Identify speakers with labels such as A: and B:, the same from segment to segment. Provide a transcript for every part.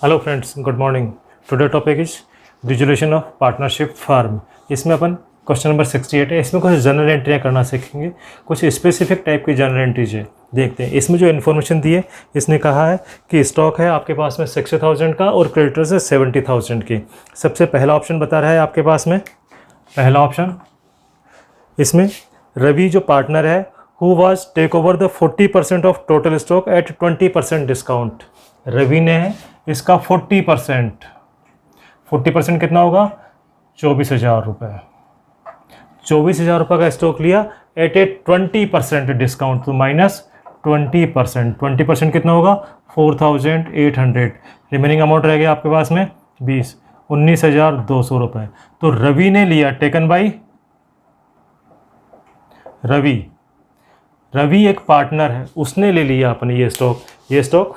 A: Hello friends, good morning. Today topic is dissolution of partnership firm. इसमें अपन question number 68 है। इसमें कुछ general एंट्रियाँ करना सीखेंगे, कुछ स्पेसिफिक टाइप की जनरल एंट्रीज है। देखते हैं इसमें जो इन्फॉर्मेशन दी है। इसने कहा है कि स्टॉक है आपके पास में 60,000 का और क्रेडिटर्स है 70,000 की। सबसे पहला ऑप्शन बता रहा है आपके पास में, पहला ऑप्शन इसमें रवि जो पार्टनर है who was take over the 40% of total stock at 20% discount. Ravi ने इसका 40% कितना होगा, 24,000 रुपये। 24,000 रुपये का स्टॉक लिया एट ए 20% डिस्काउंट, तो माइनस 20% कितना होगा, 4,800। रिमेनिंग अमाउंट रह गया आपके पास में 19,200 रुपये। तो रवि ने लिया, टेकन बाई रवि एक पार्टनर है, उसने ले लिया अपने ये स्टॉक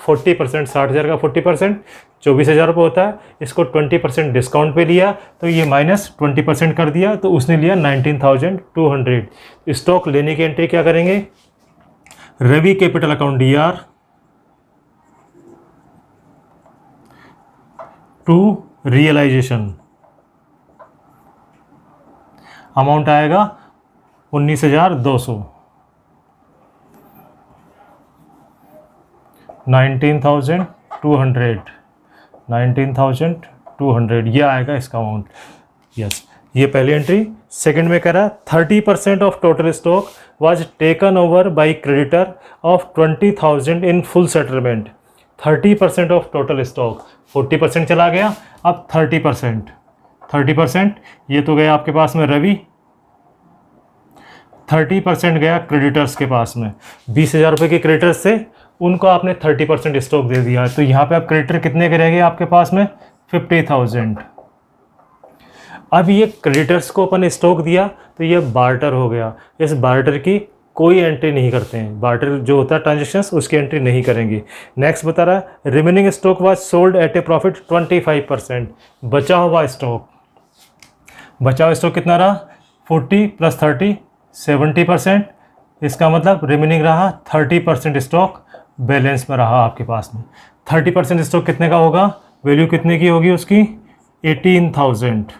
A: 40%, 60,000 का 40% 24,000 रुपये होता है। इसको 20% डिस्काउंट पे लिया तो ये माइनस 20% कर दिया, तो उसने लिया 19,200। स्टॉक लेने की एंट्री क्या करेंगे, Ravi capital account DR to realisation. Amount आएगा 19,200, 19,200 ये आएगा इसका अमाउंट। यस, ये पहली एंट्री। सेकंड में कह रहा है 30% of total stock was taken over by creditor of 20,000 in full settlement. 30% of total stock, 40% चला गया, अब 30% ये तो गया आपके पास में रवि, 30% गया क्रेडिटर्स के पास में। 20,000 रुपये के क्रेडिटर्स से उनको आपने 30% स्टॉक दे दिया, तो यहाँ पे आप क्रेडिटर कितने के रह गए आपके पास में, 50,000। अब ये क्रेडिटर्स को अपन स्टॉक दिया तो ये बार्टर हो गया। इस बार्टर की कोई एंट्री नहीं करते हैं, बार्टर जो होता है ट्रांजेक्शन्स उसकी एंट्री नहीं करेंगे। नेक्स्ट बता रहा है remaining stock was sold at A profit 25%। बचा हुआ स्टॉक कितना रहा, 40 + 30 70%। इसका मतलब रिमेनिंग रहा 30% स्टॉक बैलेंस में रहा आपके पास में। 30% स्टॉक कितने का होगा, वैल्यू कितने की होगी उसकी, 18,000।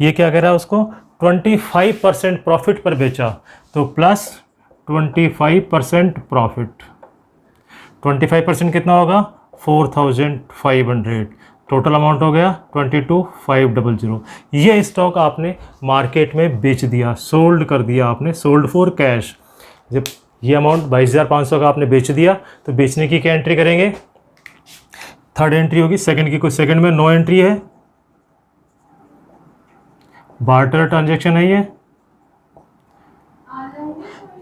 A: ये क्या कह रहा है, उसको 25% प्रॉफिट पर बेचा, तो प्लस 25% प्रॉफिट। 25% कितना होगा, 4,500। टोटल अमाउंट हो गया 22,500। ये स्टॉक आपने मार्केट में बेच दिया, सोल्ड कर दिया आपने, सोल्ड फॉर कैश। जब ये अमाउंट 22,500 का आपने बेच दिया तो बेचने की क्या एंट्री करेंगे, थर्ड एंट्री होगी। सेकंड की, कुछ सेकंड में नो एंट्री है, बार्टर ट्रांजैक्शन है ये।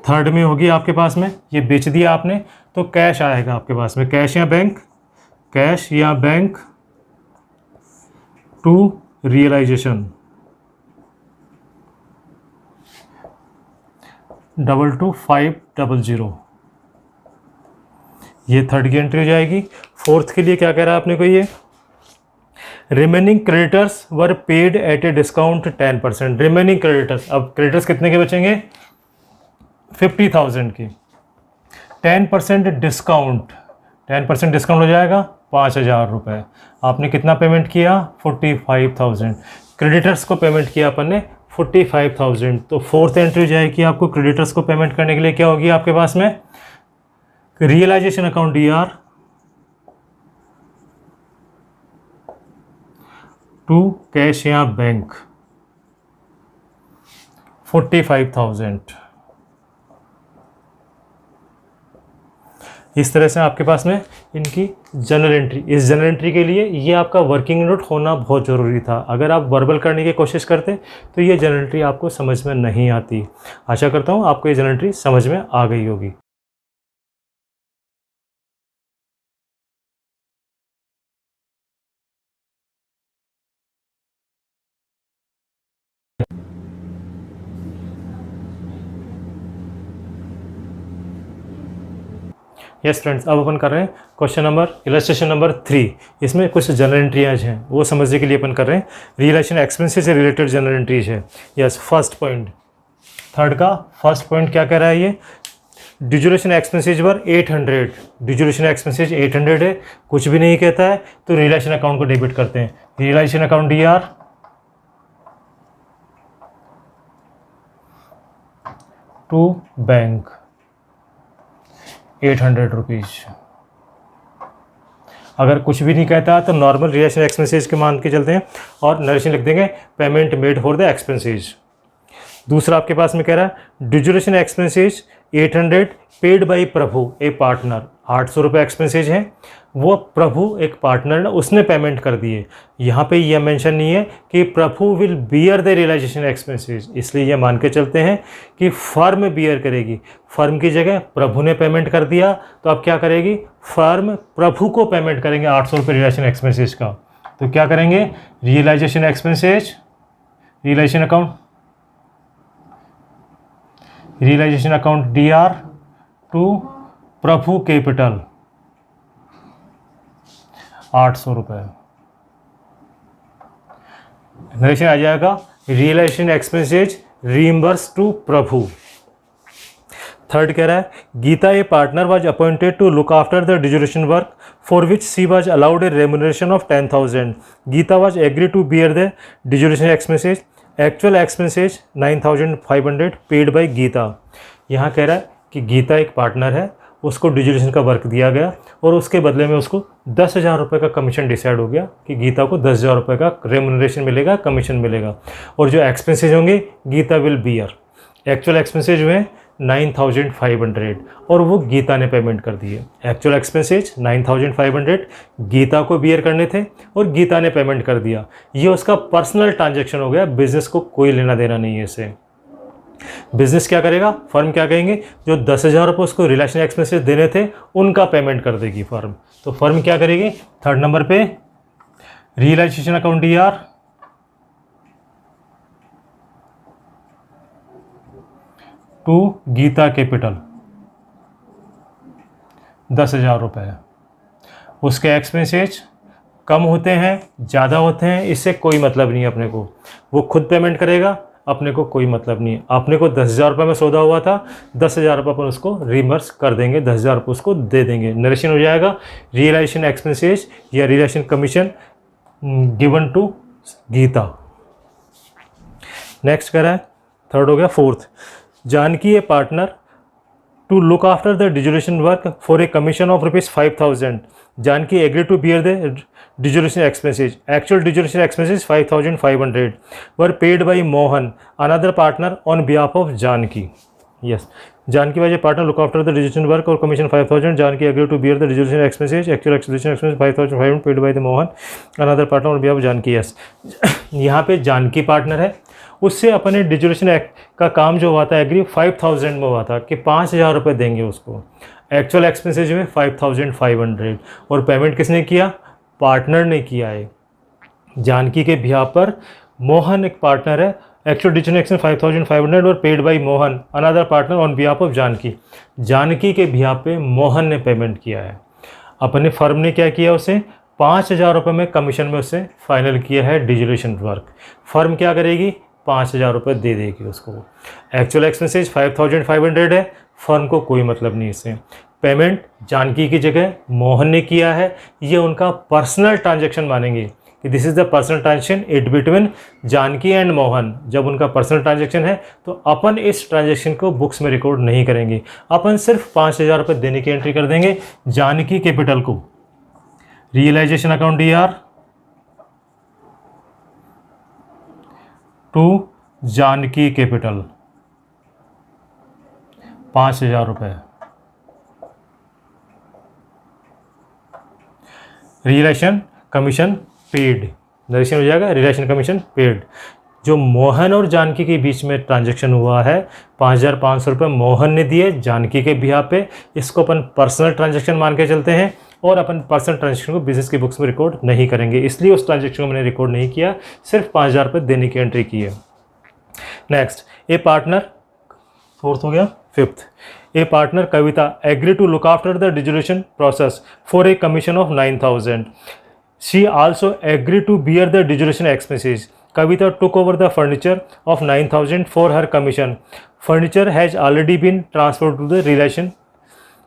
A: थर्ड में होगी आपके पास में, ये बेच दिया आपने तो कैश आएगा आपके पास में, कैश या बैंक टू रियलाइजेशन 22,500। ये थर्ड की एंट्री हो जाएगी। फोर्थ के लिए क्या कह रहा है आपने को, ये remaining creditors were paid at a discount 10%। Remaining creditors, अब क्रेडिटर्स कितने के बचेंगे, 50,000 की। 10% डिस्काउंट हो जाएगा 5,000 रुपये। आपने कितना पेमेंट किया, 45,000। क्रेडिटर्स को पेमेंट किया अपन ने 45,000। तो फोर्थ एंट्री हो जाएगी आपको, क्रेडिटर्स को पेमेंट करने के लिए क्या होगी आपके पास में, realisation account DR to cash या बैंक 45,000। इस तरह से आपके पास में इनकी जनरल एंट्री। इस जनरल एंट्री के लिए ये आपका वर्किंग नोट होना बहुत ज़रूरी था। अगर आप वर्बल करने की कोशिश करते तो ये जनरल एंट्री आपको समझ में नहीं आती। आशा करता हूँ आपको ये जनरल एंट्री समझ में आ गई होगी। यस फ्रेंड्स, अब अपन कर रहे हैं क्वेश्चन नंबर इलस्ट्रेशन नंबर 3। इसमें कुछ जनरल एंट्रीज हैं, वो समझने के लिए अपन कर रहे हैं। रियलाइजेशन एक्सपेंसेस से रिलेटेड जनरल एंट्रीज है। यस, फर्स्ट पॉइंट, थर्ड का फर्स्ट पॉइंट क्या कह रहा है, ये डिजोल्यूशन एक्सपेंसेज वर 800, डिजोल्यूशन एक्सपेंसेज 800 है, कुछ भी नहीं कहता है, तो रियलाइजेशन अकाउंट को डेबिट करते हैं। Realisation account DR to bank 800 rupees. अगर कुछ भी नहीं कहता तो नॉर्मल रियलाइजेशन एक्सपेंसेज के मान के चलते हैं और नरेशन लिख देंगे payment made for the expenses. दूसरा आपके पास में कह रहा है dissolution expenses 800 paid by Prabhu A partner, 800 रुपये एक्सपेंसेज हैं, वो प्रभु एक पार्टनर ने उसने पेमेंट कर दिए। यहाँ पे यह मेंशन नहीं है कि Prabhu will bear the realisation expenses, इसलिए ये मान के चलते हैं कि फर्म बियर करेगी। फर्म की जगह प्रभु ने पेमेंट कर दिया तो अब क्या करेगी, फर्म प्रभु को पेमेंट करेंगे 800 रुपये रियलाइजेशन एक्सपेंसेज का। तो क्या करेंगे, realisation expenses, realisation account, realisation account DR to Prabhu capital 800 रुपये। नरेशन आ जाएगा realisation expenses reimburse to Prabhu. Third कह रहा है Geeta a partner was appointed to look after the dissolution work for which she was allowed a remuneration of 10,000। Geeta was agree to bear the dissolution expenses, actual expenses 9,500 paid by Geeta. यहाँ कह रहा है कि गीता एक partner है, उसको डिजोल्यूशन का work दिया गया और उसके बदले में उसको 10,000 रुपये का कमीशन डिसाइड हो गया कि गीता को 10,000 रुपये का रेम्युनरेशन मिलेगा, कमीशन मिलेगा, और जो एक्सपेंसेज होंगे Geeta will bear. Actual expenses हुए 9,500 और वो गीता ने पेमेंट कर दिए। एक्चुअल एक्सपेंसेज 9,500 गीता को बियर करने थे और गीता ने पेमेंट कर दिया। ये उसका पर्सनल ट्रांजैक्शन हो गया, बिजनेस को कोई लेना देना नहीं है इससे। बिजनेस क्या करेगा, फर्म क्या कहेंगे, जो 10,000 रुपये उसको रिलेशन एक्सपेंसेस देने थे उनका पेमेंट कर देगी फर्म। तो फर्म क्या करेगी, थर्ड नंबर पे realisation account DR to Geeta capital 10,000 रुपये। उसके एक्सपेंसेज कम होते हैं ज़्यादा होते हैं इससे कोई मतलब नहीं है अपने को, वो खुद पेमेंट करेगा, अपने को कोई मतलब नहीं है। अपने को 10,000 रुपये में सौदा हुआ था, 10,000 रुपये अपन उसको रिमर्स कर देंगे, 10,000 रुपये उसको दे देंगे। नरेशन हो जाएगा रियलाइजेशन एक्सपेंसेज या realisation commission given to Geeta. Next कह रहा है, थर्ड हो गया। Fourth, Janaki a partner to look after the dissolution work for a commission of ₹5,000। Janaki agree to bear the dissolution expenses, actual dissolution expenses 5,500 were paid by Mohan another partner on behalf of Janaki. Yes, Janaki was a partner look after the dissolution work और commission 5,000। Janaki agree to bear the dissolution expenses, actual dissolution expenses 5,500 paid by the Mohan another partner on behalf of Janaki. Yes, यहाँ पे Janaki partner है, उससे अपने dissolution का काम जो हुआ था एग्री 5,000 में हुआ था कि 5,000 रुपये देंगे उसको। एक्चुअल एक्सपेंसेज में 5,500 और पेमेंट किसने किया, पार्टनर ने किया है। जानकी के बिहाफ पर मोहन एक पार्टनर है, एक्चुअल डिजोल्यूशन एक्सपेंस 5,500 और paid by Mohan another partner on behalf of Janaki. Janaki के बिहाफ पे मोहन ने पेमेंट किया है। अपने फर्म ने क्या किया, उसे 5,000 रुपये में कमीशन में उससे फाइनल किया है डिजोल्यूशन वर्क। फर्म क्या करेगी, 5,000 रुपये दे देगी उसको। एक्चुअल एक्सपेंसेज 5,500 है, फर्म को कोई मतलब नहीं इससे। पेमेंट जानकी की जगह मोहन ने किया है, ये उनका पर्सनल ट्रांजैक्शन मानेंगे कि this is the personal transaction it between Janaki and Mohan. जब उनका पर्सनल ट्रांजैक्शन है तो अपन इस ट्रांजैक्शन को बुक्स में रिकॉर्ड नहीं करेंगे, अपन सिर्फ 5,000 रुपये देने की एंट्री कर देंगे जानकी कैपिटल को। Realization account DR to Janaki capital 5,000 रुपये। रियलाइजेशन कमीशन पेड, नरेशन हो जाएगा रियलाइजेशन कमीशन पेड। जो मोहन और जानकी के बीच में ट्रांजैक्शन हुआ है 5,500 रुपये मोहन ने दिए जानकी के बिहाफ पे, इसको अपन पर्सनल ट्रांजैक्शन मान के चलते हैं और अपन पर्सनल ट्रांजैक्शन को बिजनेस की बुक्स में रिकॉर्ड नहीं करेंगे, इसलिए उस ट्रांजैक्शन को मैंने रिकॉर्ड नहीं किया, सिर्फ 5,000 रुपये देने की एंट्री की है। नेक्स्ट, ए पार्टनर, फोर्थ हो गया। Fifth, a partner Kavita agree to look after the dissolution process for a commission of 9,000। She also agree to bear the dissolution expenses. Kavita took over the furniture of 9,000 for her commission. Furniture has already been transfer to the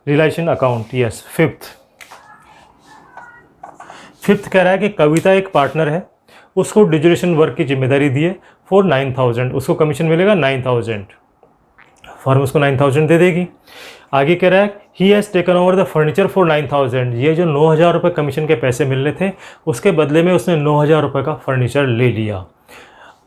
A: relation account. Yes. Fifth कह रहा है कि कविता एक partner है, उसको dissolution work की जिम्मेदारी दी है फॉर 9000, उसको कमीशन मिलेगा 9000, फर्म उसको 9000 दे देगी। आगे कह रहा है he has taken over the furniture for 9000, ये जो 9000 रुपये कमीशन के पैसे मिलने थे उसके बदले में उसने 9000 रुपये का फर्नीचर ले लिया।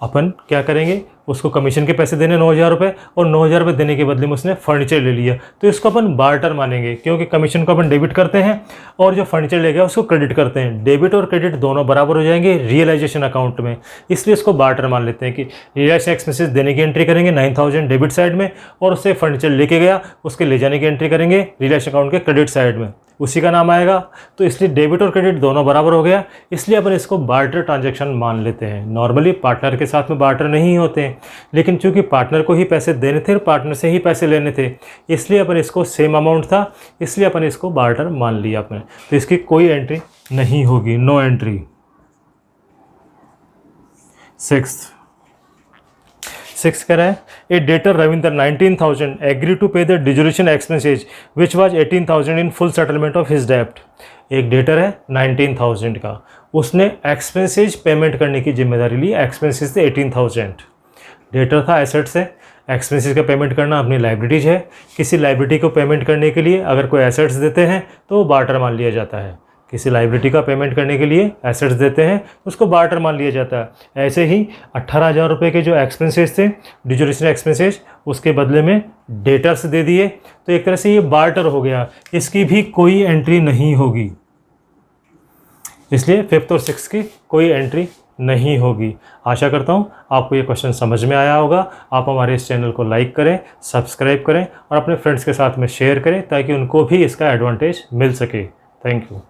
A: अपन क्या करेंगे, उसको कमीशन के पैसे देने 9000 रुपये और 9000 रुपये देने के बदले में उसने फर्नीचर ले लिया, तो इसको अपन बार्टर मानेंगे, क्योंकि कमीशन को अपन डेबिट करते हैं और जो फर्नीचर ले गया उसको क्रेडिट करते हैं। डेबिट और क्रेडिट दोनों बराबर हो जाएंगे रियलाइजेशन अकाउंट में, इसलिए इसको बार्टर मान लेते हैं कि रियलाइजेशन एक्सपेंसेस देने की एंट्री करेंगे 9000 डेबिट साइड में, और उससे फर्नीचर लेके गया उसके ले जाने की एंट्री करेंगे रियलाइजेशन अकाउंट के क्रेडिट साइड में, उसी का नाम आएगा। तो इसलिए डेबिट और क्रेडिट दोनों बराबर हो गया, इसलिए अपन इसको बार्टर ट्रांजैक्शन मान लेते हैं। नॉर्मली पार्टनर के साथ में बार्टर नहीं होते हैं, लेकिन चूंकि पार्टनर को ही पैसे देने थे और पार्टनर से ही पैसे लेने थे, इसलिए अपन इसको सेम अमाउंट था, इसलिए अपन इसको बार्टर मान लिया अपने। तो इसकी कोई एंट्री नहीं होगी, नो एंट्री। सिक्स कह रहा है a debtor Ravinder 19,000 agree to pay the dissolution expenses which was 18,000 in full settlement of his डेप्ट। एक डेटर है 19,000 का, उसने एक्सपेंसेज पेमेंट करने की जिम्मेदारी ली, एक्सपेंसेज थे 18,000। डेटर था एसेट से, एक्सपेंसेस का पेमेंट करना अपनी लाइबिलिटीज है। किसी लाइबिलिटी को पेमेंट करने के लिए अगर कोई एसेट्स देते हैं तो वो बार्टर मान लिया जाता है। किसी लाइबिलिटी का पेमेंट करने के लिए एसेट्स देते हैं उसको बार्टर मान लिया जाता है। ऐसे ही 18,000 रुपये के जो एक्सपेंसेस थे डिजोल्यूशन एक्सपेंसेस, उसके बदले में डेटर्स दे दिए, तो एक तरह से ये बार्टर हो गया, इसकी भी कोई एंट्री नहीं होगी। इसलिए फिफ्थ और सिक्स की कोई एंट्री नहीं होगी। आशा करता हूँ आपको ये क्वेश्चन समझ में आया होगा। आप हमारे इस चैनल को लाइक करें, सब्सक्राइब करें और अपने फ्रेंड्स के साथ में शेयर करें ताकि उनको भी इसका एडवांटेज मिल सके। Thank you.